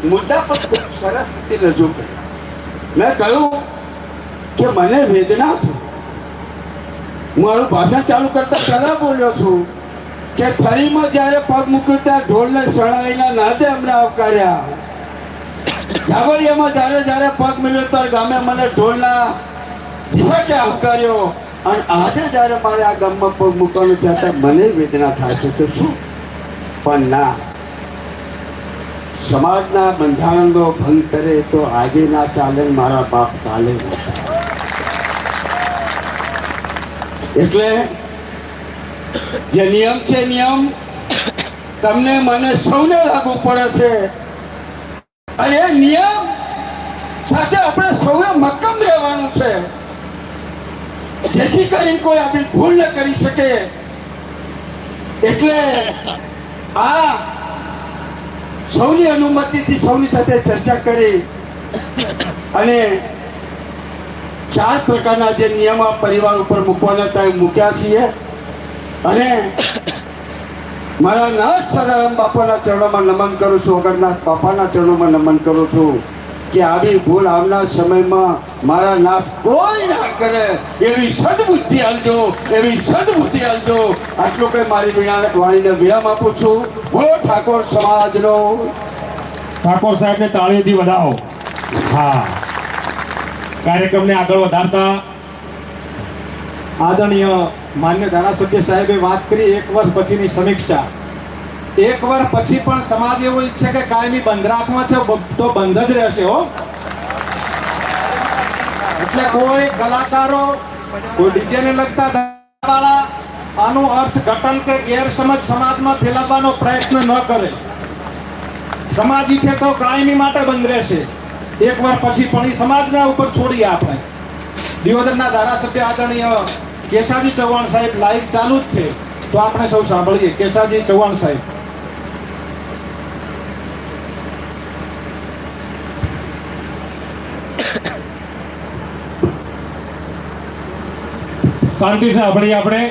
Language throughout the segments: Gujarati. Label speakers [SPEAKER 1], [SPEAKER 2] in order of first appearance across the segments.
[SPEAKER 1] મુદ્દા પર ખૂબ સરસ રીતે રજૂ કર્યા. મેં કહ્યું કે મને વેદના છે. હું મારું ભાષણ ચાલુ કરતા પહેલા બોલ્યો છું કે થળીમાં જ્યારે પગ મૂક્યો ત્યાં ઢોલને શરણાઈના નાદે અમને આવકાર્યા. જાવળિયામાં જ્યારે પગ મળ્યો ત્યારે ગામે મને ઢોલના હિસાબે આવકાર્યો. અને આજે જ્યારે મારે આ ગામમાં પગ મૂકવાનું ત્યાં મને વેદના થાય છે. તો શું પણ ના, સમાજના બંધારણનો ભંગ કરે તો આજે ના ચાલે, મારા બાપ કાલે. એટલે જે નિયમ છે, નિયમ તમને મને સૌને લાગુ પડે છે. અને એ નિયમ સાથે આપણે સૌએ મક્કમ રહેવાનું છે, જેથી કરીને કોઈ આપણી ભૂલ ન કરી શકે. એટલે આ સૌની અનુમતિથી સૌની સાથે ચર્ચા કરી અને 4 પ્રકારના જે નિયમો પરિવાર ઉપર મૂકવાના હતા એ મૂક્યા છીએ. અને મારા નાથ સદારામ બાપાના ચરણોમાં નમન કરું છું, અગરનાથ બાપાના ચરણોમાં નમન કરું છું કે આવી ભૂલ આવનાર સમયમાં મારા નાથ કોઈ ના કરે એવી સદબુદ્ધિ આલજો, એવી સદબુદ્ધિ આલજો. આટલું કઈ મારી વાણીને વિરામ આપું છું. બોલો ઠાકોર સમાજનો.
[SPEAKER 2] ઠાકોર સાહેબને તાળીથી વધાવો. હા, કાર્યક્રમને આગળ વધારતા
[SPEAKER 3] આદરણીય માન્ય ધારાસભ્ય સાહેબે વાત કરી 1 વર્ષ પછીની સમીક્ષા. 1 વર્ષ પછી પણ સમાજ એવો ઈચ્છે કે કાયમી બંધ રાખવા છે તો બંધ જ રહેશે. હો, એટલે કોઈ કલાકારો, કોઈ ડીજેને લગતા વાળા આનું અર્થઘટન કે ગેરસમજ સમાજમાં ફેલાવવાનો પ્રયત્ન ન કરે. સમાજ ઈચ્છે તો કાયમી માટે બંધ રહેશે. 1 વર્ષ પછી પણ એ સમાજના ઉપર છોડીએ આપણે. દિયોદરના ધારાસભ્ય આદરણીય કેશાજી ચૌહાણ સાહેબ લાઈવ ચાલુ જ છે, તો આપણે સૌ સાંભળીએ. કેશાજી ચૌહાણ સાહેબ.
[SPEAKER 2] શાંતિ સાંભળીએ આપણે.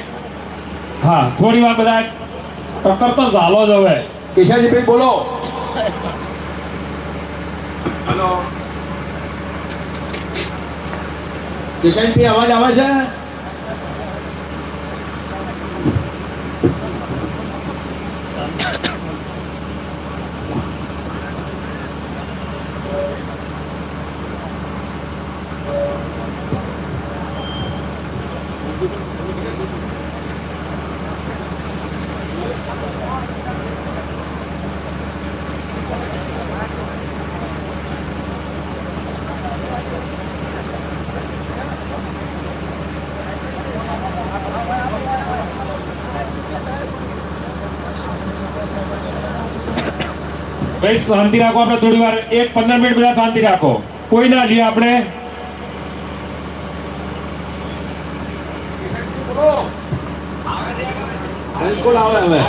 [SPEAKER 2] હા, થોડી વાર બધા ટક્કર તો ઝાલો જ હવે.
[SPEAKER 3] કેશાજી ભાઈ બોલો.
[SPEAKER 2] હેલો
[SPEAKER 3] કેશાજી ભાઈ, અવાજ આવે છે?
[SPEAKER 2] ભાઈ શાંતિ રાખો. આપણે થોડી વાર 15 મિનિટ બધા શાંતિ રાખો. કોઈ ના લઈએ આપણે.
[SPEAKER 3] બિલકુલ આવે હવે.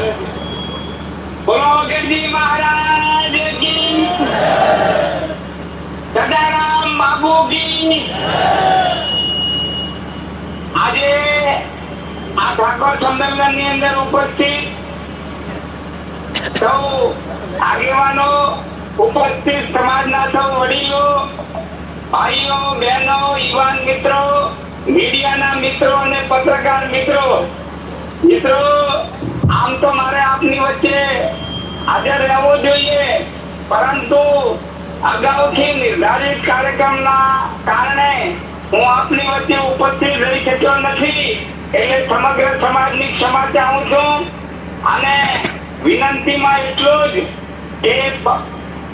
[SPEAKER 4] બોલો ગઢવી મહારાજ કી, સદારામ બાબુ કી. આજે આ ઠાકોર સંમેલન ની અંદર ઉપસ્થિત સૌ આગેવાનો, ઉપસ્થિત સમાજના સૌ વડીલો, ભાઈઓ, બહેનો, યુવાન મિત્રો, મીડિયાના મિત્રો અને પત્રકાર મિત્રો, આમ તો મારે આપની વચ્ચે હાજર રહેવો જોઈએ, પરંતુ અગાઉથી નિર્ધારિત કાર્યક્રમના કારણે હું આપની વચ્ચે ઉપસ્થિત રહી શક્યો નથી. એટલે સમગ્ર સમાજની ક્ષમા ચાહું છું. અને વિનંતીમાં એટલું જ કે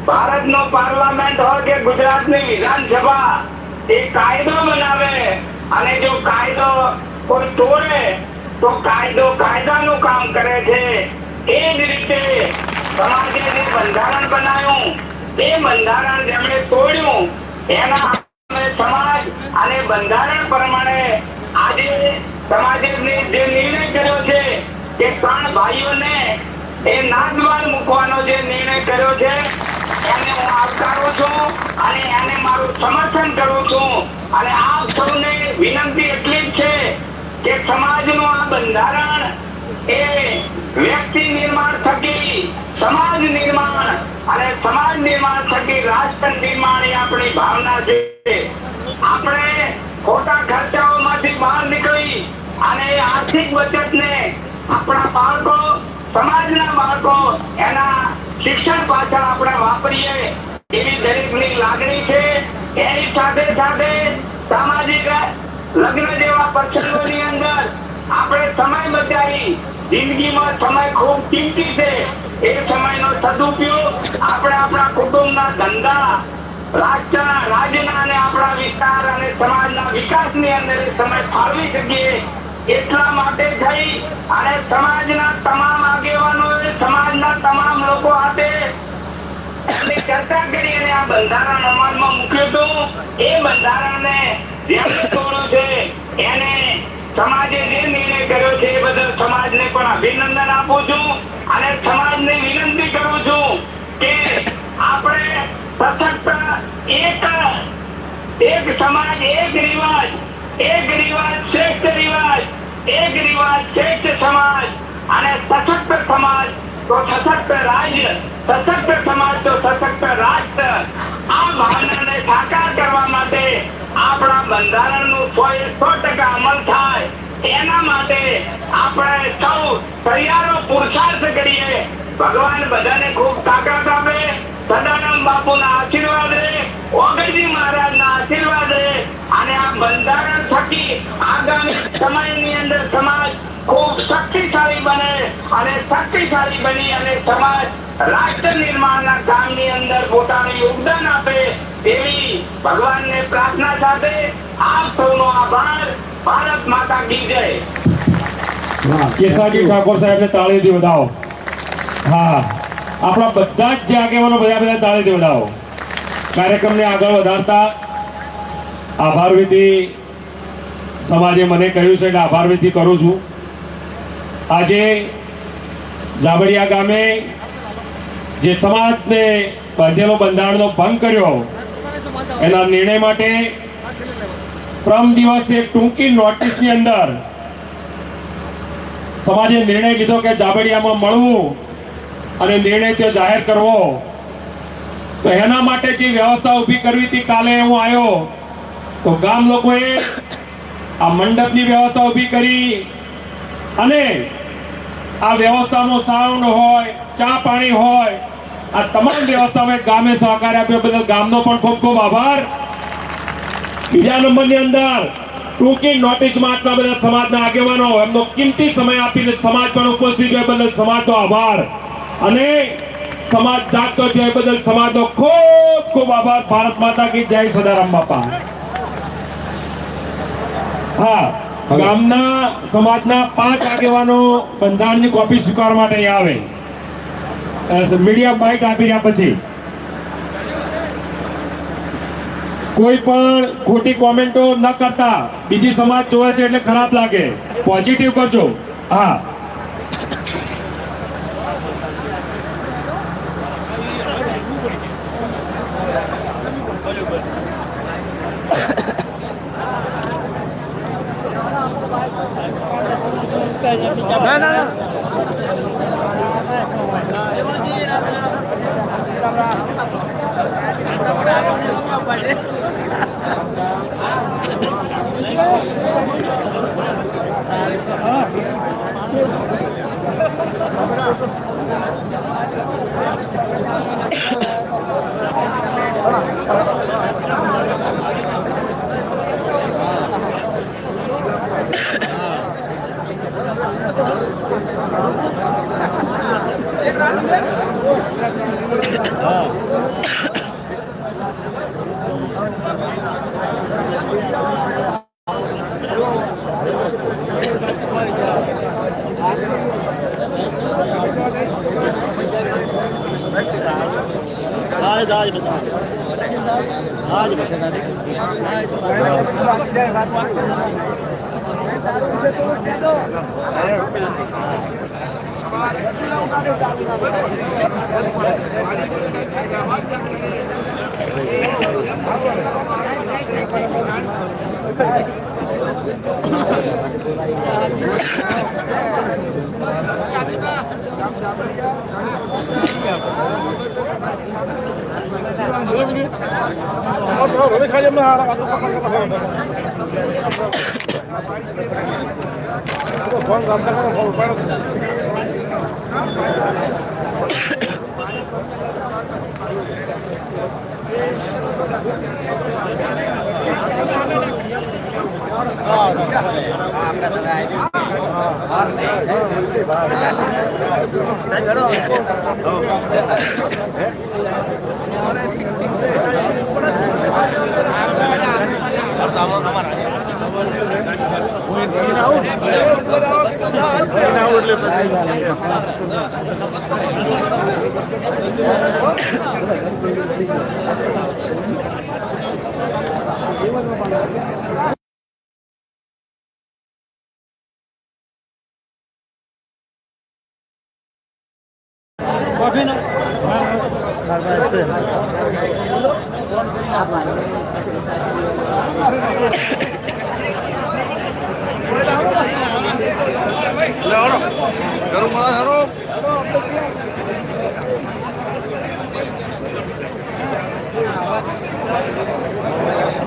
[SPEAKER 4] ભારતનો પાર્લામેન્ટ હોય કે ગુજરાતની વિધાનસભા એ કાયદો બનાવે, અને જો કાયદો કોઈ તોડે તો કાયદો કાયદાનું કામ કરે છે. એ જ રીતે સમાજે જે બંધારણ બનાવ્યું એ બંધારણ જેમણે તોડ્યું એના સમાજ અને બંધારણ પ્રમાણે આજે સમાજે જે નિર્ણય કર્યો છે કે 3 ભાઈઓને એ નાદવાર મૂકવાનો જે નિર્ણય કર્યો છે એને હું આવકારું છું અને એને મારું સમર્થન કરું છું. અને આપ સૌને વિનંતી એટલી જ છે કે સમાજનું આ બંધારણ એ વ્યક્તિ નિર્માણ થકી સમાજ નિર્માણ અને સમાજ નિર્માણ થકી રાષ્ટ્ર નિર્માણ એ આપણી ભાવના છે. આપણે ખોટા ખર્ચાઓમાંથી બહાર નીકળી અને આર્થિક બચતને આપણા બાળકો, સમાજના બાળકો એના શિક્ષણ પાછળ આપણે વાપરીએ એવી દરેકની લાગણી છે. એની સાથે સાથે સામાજિક લગ્ન જેવા પ્રસંગોની અંદર આપણે સમય બચાવી, જિંદગીમાં સમય ખૂબ કિંમતી છે, એ સમયનો સદુપયોગ આપણે આપણા કુટુંબના ધંધા, રાષ્ટ્રના, રાજ્યના અને આપણા વિસ્તાર અને સમાજના વિકાસની અંદર એ સમય ફાળવી શકીએ એટલા માટે થઈ અને સમાજના તમામ આગેવાનોએ, સમાજના તમામ લોકો સાથે ચર્ચા કરી અને આ બંધારણ અમલમાં મૂક્યું હતું. એ બંધારણને જેમને તોડ્યું છે એને સમાજે જે નિર્ણય કર્યો છે એ બદલ સમાજને પણ અભિનંદન આપું છું અને સમાજને વિનંતી કરું છું કે આપણે સશક્ત એક સમાજ, એક રિવાજ શ્રેષ્ઠ રિવાજ, એક રિવાજ શ્રેષ્ઠ સમાજ અને સશક્ત સમાજ તો સશક્ત રાજ્ય, સશક્ત સમાજ તો સશક્ત રાષ્ટ્ર. આ ભાવનાને સાકાર કરવા માટે આપણા બંધારણનું 100% અમલ થાય એના માટે આપણે સૌ તૈયારો પુરુષાર્થ કરીએ. ભગવાન બધાને ખૂબ તાકાત આપે. સદાનંદ બાપુના આશીર્વાદ રહે, ઓગણજી મહારાજના આશીર્વાદ રહે અને આ બંધારણ થકી આગામી સમયની અંદર સમાજ ખૂબ શક્તિશાળી બને અને શક્તિશાળી બની અને સમાજ રાષ્ટ્ર નિર્માણના કામની અંદર પોતાનું યોગદાન આપે એવી ભગવાનને પ્રાર્થના સાથે આપ સૌનો આભાર. ભારત માતા કી જય.
[SPEAKER 2] કેસાજી ઠાકોર સાહેબને તાળીથી વધાવો. હા, આપણા બધા જ જે આગેવાનો બધા તાળીથી વધાવો. કાર્યક્રમને આગળ વધારતા આભાર વિધિ સમાજે મને કહ્યું છે એટલે આભાર વિધિ કરું છું. આજે જાબડિયા ગામે જે સમાજને બાંધેલો બંધારણનો ભંગ કર્યો એના નિર્ણય માટે પ્રમ દિવસે ટૂંકી નોટિસની અંદર સમાજે નિર્ણય લીધો કે જાબડિયામાં મળવું અને નિર્ણય તે જાહેર કરવો. તો એના માટે જે વ્યવસ્થા ઊભી કરવી હતી, કાલે હું આવ્યો તો ગામ લોકોએ આ મંડપની વ્યવસ્થા ઊભી કરી અને આ વ્યવસ્થાનો સાઉન્ડ હોય, ચા પાણી હોય, આ તમામ વ્યવસ્થામાં ગામે સહકાર આપ્યો બદલ ગામનો પણ ખૂબ ખૂબ આભાર. બીજા નંબરની અંદર ટૂંકી નોટિસમાં આટલા બધા સમાજના આગેવાનો એમનો કિંમતી સમય આપીને સમાજ પણ ઉપસ્થિત હોય બદલ સમાજનો આભાર અને સમાજ જાગતો થયો એ બદલ સમાજનો ખૂબ ખૂબ આભાર. ભારત માતા કી જય. સદારામ બાપા. હા, ગામના સમાજના 5 આગેવાનો બંધારણની કોપી સ્વીકારવા માટે અહીંયા આવે. મીડિયા માઇક આપી રહ્યા પછી કોઈ પણ ખોટી કોમેન્ટો ન કરતા. બીજી સમાજ જોવે છે એટલે ખરાબ લાગે, પોઝિટિવ કરજો. હા,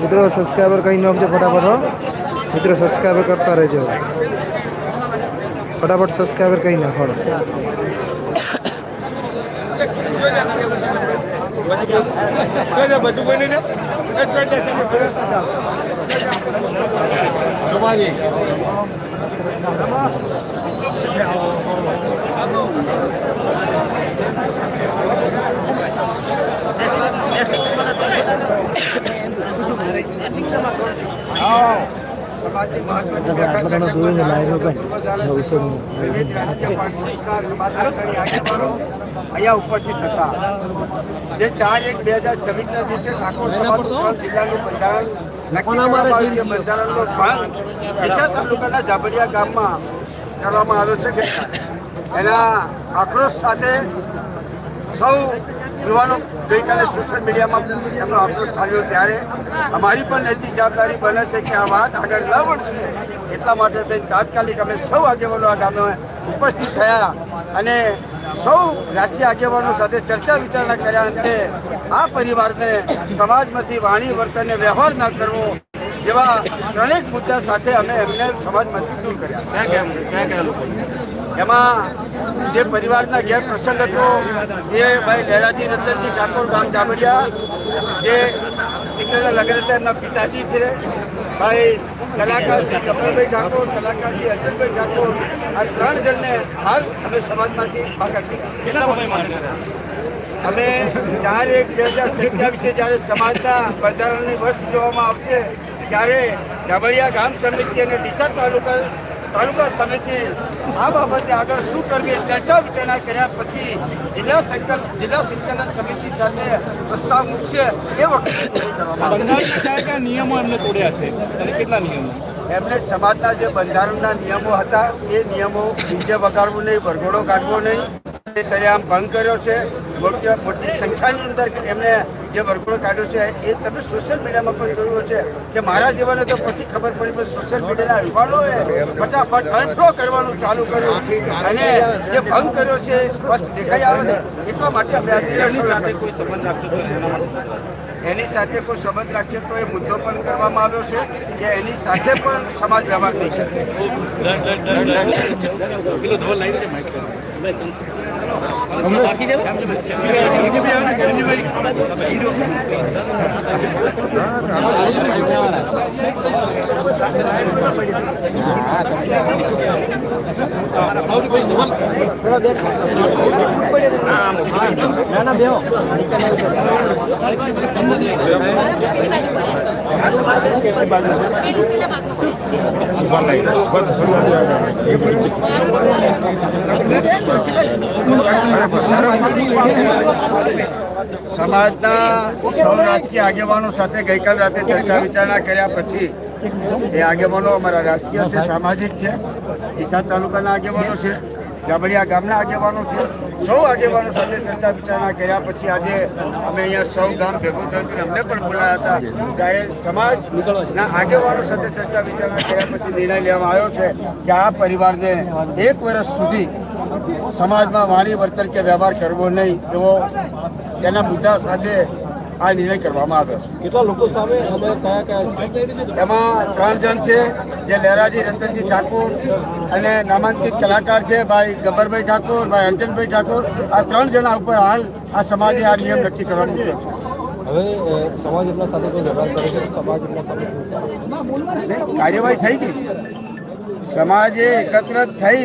[SPEAKER 5] મિત્રો સબસ્ક્રાઈબર કરી નાખજો ફટાફટ હો મિત્રો, સબસ્ક્રાઈબર કરતા રહેજો ફટાફટ, સબસ્ક્રાઈબર કરી નાખો.
[SPEAKER 1] અહીંયા ઉપસ્થિત હતા જે 4/1/2026 દિવસે ઠાકોર સમાજ જિલ્લાનું બંધારણ નક્કી કરવામાં આવ્યું છે. બંધારણનો ભાગ ડીસા તાલુકાના જાબડિયા ગામમાં કરવામાં આવ્યો છે. એના આક્રોશ સાથે સૌ યુવાનો ગઈકાલે સોશિયલ મીડિયામાં એમનો આક્રોશ ચાલ્યો, ત્યારે અમારી પણ નૈતિક જવાબદારી બને છે કે આ વાત આગળ ન વધશે. એટલા માટે તાત્કાલિક અમે સૌ આગેવાનો આ ગામે ઉપસ્થિત થયા અને સૌ રાજકીય આગેવાનો સાથે ચર્ચા વિચારણા કર્યા. અંતે આ પરિવારને સમાજમાંથી વાણી વર્તનને વ્યવહાર ન કરવો જેવા ત્રણેક મુદ્દા સાથે અમે એમને સમાજમાંથી દૂર કર્યા. એમાં જે પરિવારના ગેર પ્રસંગ હતો એ ભાઈ લહેરાજી રતનજી ઠાકોર ગામ જાબડિયા, જે દીકરાના લગ્ન હતા એમના પિતાજી છે, ભાઈ કલાકાર શ્રી કમલભાઈ ઠાકોર, કલાકાર શ્રી અર્જનભાઈ ઠાકોર, આ 3 જણને હાલ અમે સમાજમાંથી બાકાત કર્યા. અમે 4/1/2027 જ્યારે સમાજના બંધારણની વર્ષ ઉજવવામાં આવશે ત્યારે જાબડિયા ગામ સમિતિ અને ડીસા તાલુકા સમિતિ આ બાબતે આગળ શું કરવી ચર્ચા વિચારણા કર્યા પછી જિલ્લા સંકલન સમિતિ સાથે પ્રસ્તાવ મૂકશે. એ વખતે
[SPEAKER 6] નિયમો એમને તોડ્યા છે અને કેટલા નિયમો
[SPEAKER 1] એમને સમાજના જે બંધારણના નિયમો હતા એ નિયમો નીચે વગાડવું નહીં, વરઘોડો કાઢવો નહીં, સરેઆમ ભંગ કર્યો છે. મોટી સંખ્યાની અંદર એમને જે વરઘોડો કાઢ્યો છે એ તમે સોશિયલ મીડિયામાં પણ જોયું છે કે મારા જીવને તો પછી ખબર પડી, પણ સોશિયલ મીડિયાના યુવાનોએ ફટાફટ અનફ્લો કરવાનું ચાલુ કર્યું અને જે ભંગ કર્યો છે એ સ્પષ્ટ દેખાઈ આવે છે. એટલા માટે અમે કોઈ સંબંધ રાખશો એની સાથે કોઈ સંબંધ રાખશે તો એ મુદ્દો પણ કરવામાં આવ્યો છે કે એની સાથે પણ સમાજ વ્યવહાર નહીં કરે. સમાજના સૌ રાજકીય આગેવાનો સાથે ગઈકાલ રાતે ચર્ચા વિચારણા કર્યા પછી એ આગેવાનો અમારા રાજકીય છે, સામાજિક છે, ડીસા તાલુકાના આગેવાનો છે, જાબડિયા ગામના આગેવાનો છે. સૌ આગેવાનો સાથે ચર્ચા વિચારણા કર્યા પછી આજે અમે અહીંયા સૌ ગામ ભેગું થયું હતું, અમને પણ બોલાયા હતા. ત્યારે સમાજના આગેવાનો સાથે ચર્ચા વિચારણા કર્યા પછી નિર્ણય લેવામાં આવ્યો છે કે આ પરિવારને 1 વર્ષ સુધી સમાજમાં વાણી વર્તન કે વ્યવહાર કરવો નહીં એવો તેના મુદ્દા સાથે આ નિર્ણય કરવામાં આવ્યો છે.
[SPEAKER 6] કેટલા લોકો સામે અમે કયા
[SPEAKER 1] એમાં 3 જણ છે, જે લહેરાજી રતનજી ઠાકોર અને નામાંકિત કલાકાર છે ભાઈ ગબ્બરભાઈ ઠાકોર, ભાઈ અંજનભાઈ ઠાકોર. આ 3 જણા ઉપર હાલ આ સમાજે આ નિયમ નક્કી કરવા મૂક્યો છે.
[SPEAKER 6] હવે સમાજ એમના સાથે કોઈ વ્યવહાર કરે છે તો સમાજ એમના સાથે
[SPEAKER 1] કાર્યવાહી થઈ ગઈ. સમાજે એકત્ર થઈ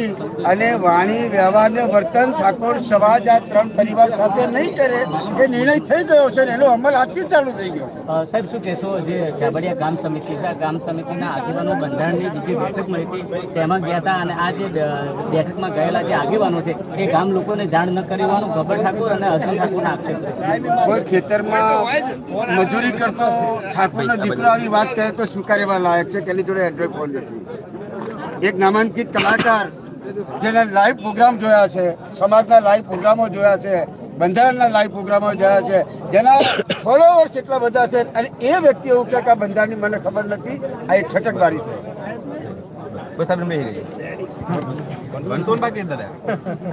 [SPEAKER 1] અને વાણી વ્યવહાર ને વર્તન ઠાકોર સમાજ આ 3 પરિવાર સાથે નહીં કરે એ નિર્ણય થઈ ગયો છે ને એનો અમલ આજથી ચાલુ થઈ ગયો છે.
[SPEAKER 7] સાહેબ શું કહેશો, જે જાબડિયા ગામ સમિતિ છે, આ ગામ સમિતિના આગેવાનો બંધારણની બીજી બેઠક મળી હતી તેમાં ગયા હતા અને આ જે બેઠકમાં ગયેલા જે આગેવાનો છે એ ગામ લોકોને જાણ ન કરી હોવાનું ગબ્બર ઠાકોર અને અર્જુન ઠાકોરનો આક્ષેપ છે.
[SPEAKER 1] કોઈ ખેતરમાં મજૂરી કરતો ઠાકોરનો દીકરો આવી વાત કહે તો સ્વીકારવા લાયક છે કે એની જોડે એન્ડ્રોઈડ ફોન નથી. એક નામાંકિત કલાકાર જેના લાઈવ પ્રોગ્રામ જોયા છે, સમાજના લાઈવ પ્રોગ્રામો જોયા છે, બંધારણના લાઈવ પ્રોગ્રામો જોયા છે, જેના ફોલોવર્સ એટલા બધા છે અને એ વ્યક્તિ એવું કહે કે આ બંધારણની મને ખબર નથી, આ એક છટકબારી છે.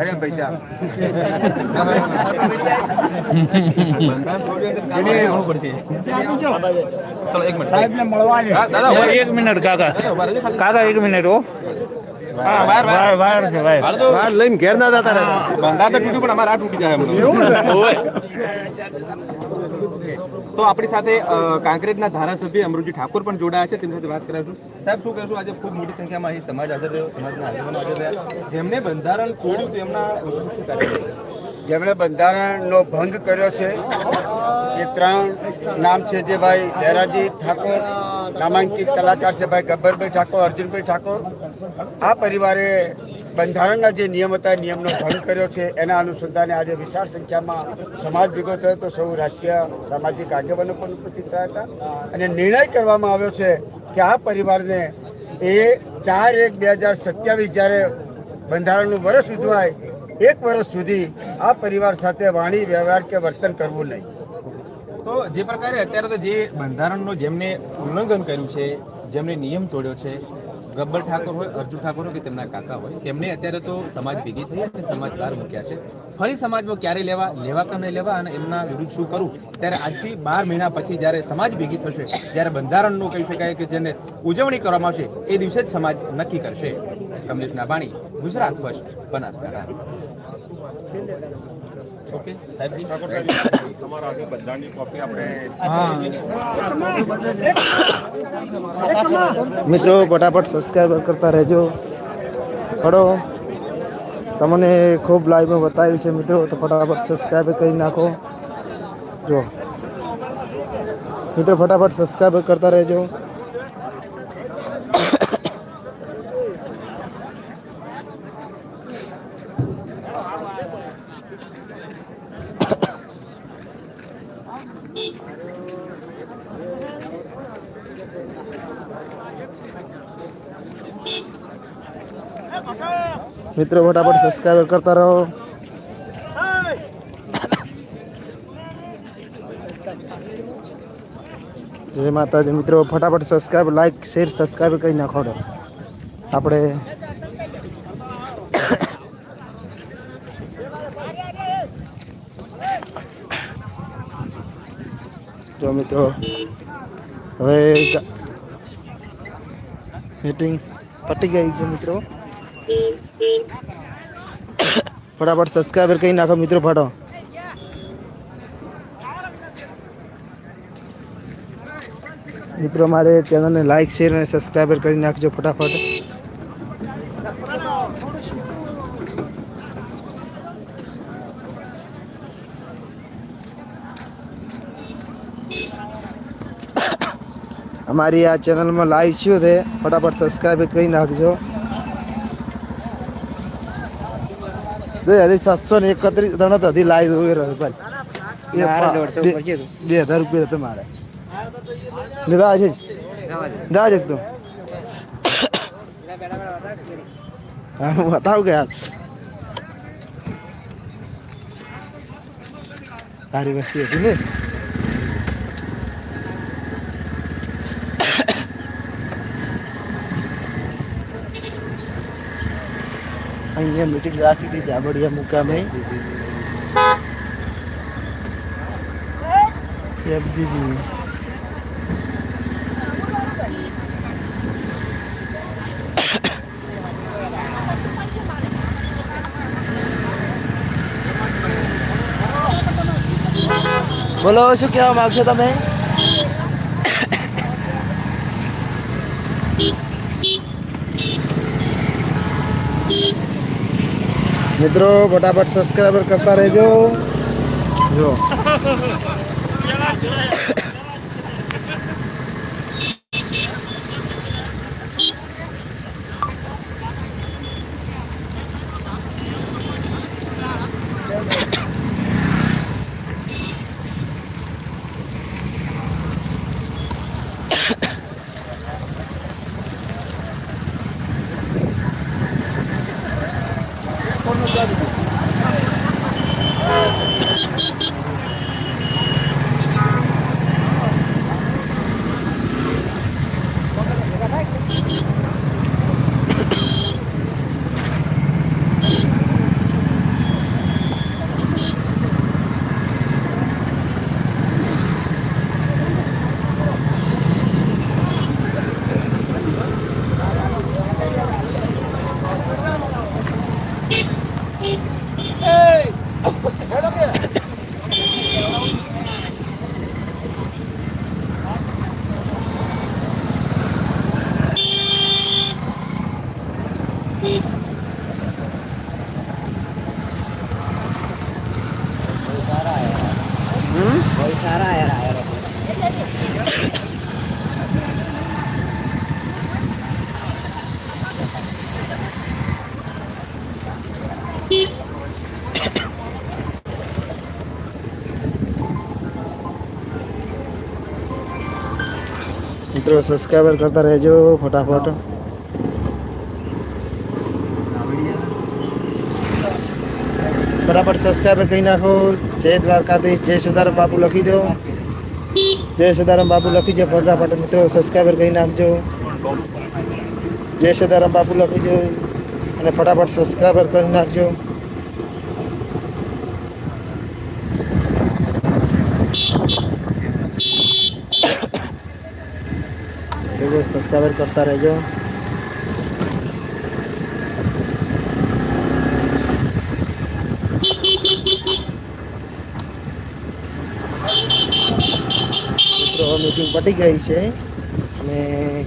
[SPEAKER 1] અરે પૈસા
[SPEAKER 6] એક મિનિટ કાકા એક મિનિટ હો લઈને ઘેર ના જતા
[SPEAKER 3] બંધા તો તૂટ્યું પણ અમારે આ તૂટી જાય તો આપણી સાથે કાંકરેજના ધારાસભ્ય અમૃતજી ઠાકોર પણ જોડાયા છે, તેમની સાથે વાત કરાવીશું. સાહેબ શું કહેશું, આજે ખૂબ મોટી સંખ્યામાં અહીં સમાજ હાજર રહ્યો, સમાજના આગેવાનો હાજર રહ્યા, જેમને બંધારણ તોડ્યું તેમના શું કાર્ય
[SPEAKER 1] જેમણે બંધારણનો ભંગ કર્યો છે એ 3 નામ છે, જે ભાઈ લહેરાજી ઠાકોર, નામાંકિત કલાકાર છે ભાઈ ગબ્બરભાઈ ઠાકોર, અર્જુનભાઈ ઠાકોર. આ પરિવારે બંધારણના જે નિયમ હતા એ નિયમનો ભંગ કર્યો છે. એના અનુસંધાને આજે વિશાળ સંખ્યામાં સમાજ ભેગો થયો તો સૌ રાજકીય સામાજિક આગેવાનો પણ ઉપસ્થિત થયા હતા અને નિર્ણય કરવામાં આવ્યો છે કે આ પરિવારને એ 4/1/2027 જ્યારે બંધારણનું વર્ષ ઉજવાય 1 વર્ષ સુધી આ પરિવાર સાથે વાણી વ્યવહાર કે વર્તન કરવું નહીં.
[SPEAKER 3] તો જે પ્રકારે અત્યારે તો જે બંધારણનો જેમને ઉલ્લંઘન કર્યું છે, જેમને નિયમ તોડ્યો છે, ગબ્બર ઠાકોર હોય, અર્જુન ઠાકોર હોય કે તેમના કાકા હોય, તેમને અત્યારે તો સમાજ ભેગી થઈ અને સમાજ બહાર મૂક્યા છે. ફરી સમાજમાં ક્યારે લેવા કે નહીં લેવા અને એમના વિરુદ્ધ શું કરવું, ત્યારે આજથી 12 મહિના પછી જ્યારે સમાજ ભેગી થશે, જ્યારે બંધારણનું કહી શકાય કે જેને ઉજવણી કરવામાં આવશે એ દિવસે જ સમાજ નક્કી કરશે. કમલેશ નાભાણી, ગુજરાત ફર્સ્ટ, બનાસકાંઠા. ઓકે સાહેબજી,
[SPEAKER 2] તમારા આજે બંધારણની કોપી આપણે
[SPEAKER 5] મિત્રો ફટાફટ સબસ્ક્રાઈબ કરતા રહેજો. પડો તમને ખૂબ લાઈવમાં બતાવ્યું છે મિત્રો, તો ફટાફટ સબસ્ક્રાઈબ કરી નાખો. જો મિત્રો ફટાફટ સબસ્ક્રાઈબ કરતા રહેજો. મિત્રો ફટાફટ સબસ્ક્રાઈબ કરતા રહો. જય માતાજી મિત્રો, ફટાફટ સબસ્ક્રાઈબ, લાઈક, શેર, સબસ્ક્રાઈબ કરી નાખો. આપણે જો મિત્રો હવે મીટિંગ પતી ગઈ છે મિત્રો. ફટાફટ સબસ્ક્રાઈબર કરી નાખો મિત્રો. ફાટો મિત્રો, મારે ચેનલને લાઈક, શેર અને સબસ્ક્રાઈબર કરી નાખજો ફટાફટ. અમારી આ ચેનલમાં લાઈવ શું છે ફટાફટ સબસ્ક્રાઈબ કરી નાખજો. 731 ત્રણ હજી લાઈવ હોય રહ્યો ભાઈ. 2000 રૂપિયા હતો મારે. દાદા આજે દાદા જ તો બતાવ કે યાર સારી વસ્તુ હતી ને. અહીંયા મીટિંગ રાખી હતી જાબડિયા મુકામે. FDG. બોલો શું કહેવા માંગશો તમે? મિત્રો ફટાફટ સબસ્ક્રાઈબર કરતા રહેજો. જો મિત્રો સબસ્ક્રાઈબર કરતા રહેજો ફટાફટ. ફટાફટ સબસ્ક્રાઈબર કરી નાખો. જય દ્વારકાધીશ, જય સદારામ બાપુ લખી દો. જય સદારામ બાપુ લખી દો ફટાફટ મિત્રો. સબસ્ક્રાઈબર કરી નાખજો. જય સદારામ બાપુ લખી દો અને ફટાફટ સબસ્ક્રાઈબર કરી નાખજો. સબસ્ક્રાઈબર કરતા રહેજો. મિત્રો મીટિંગ પતી ગઈ છે અને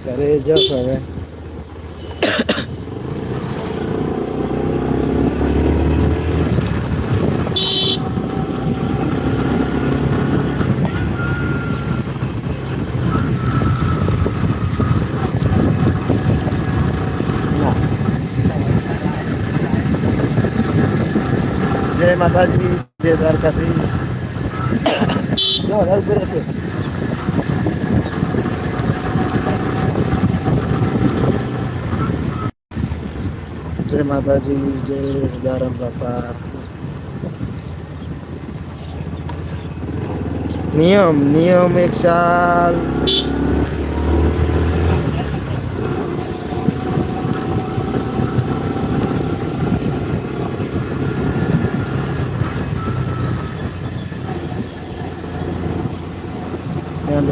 [SPEAKER 5] ઘરે જશો હવે. જય માતાજી, જય દ્વારકાધીશ. જય માતાજી, જય સદારામ બાપા. નિયમ 1 સાલ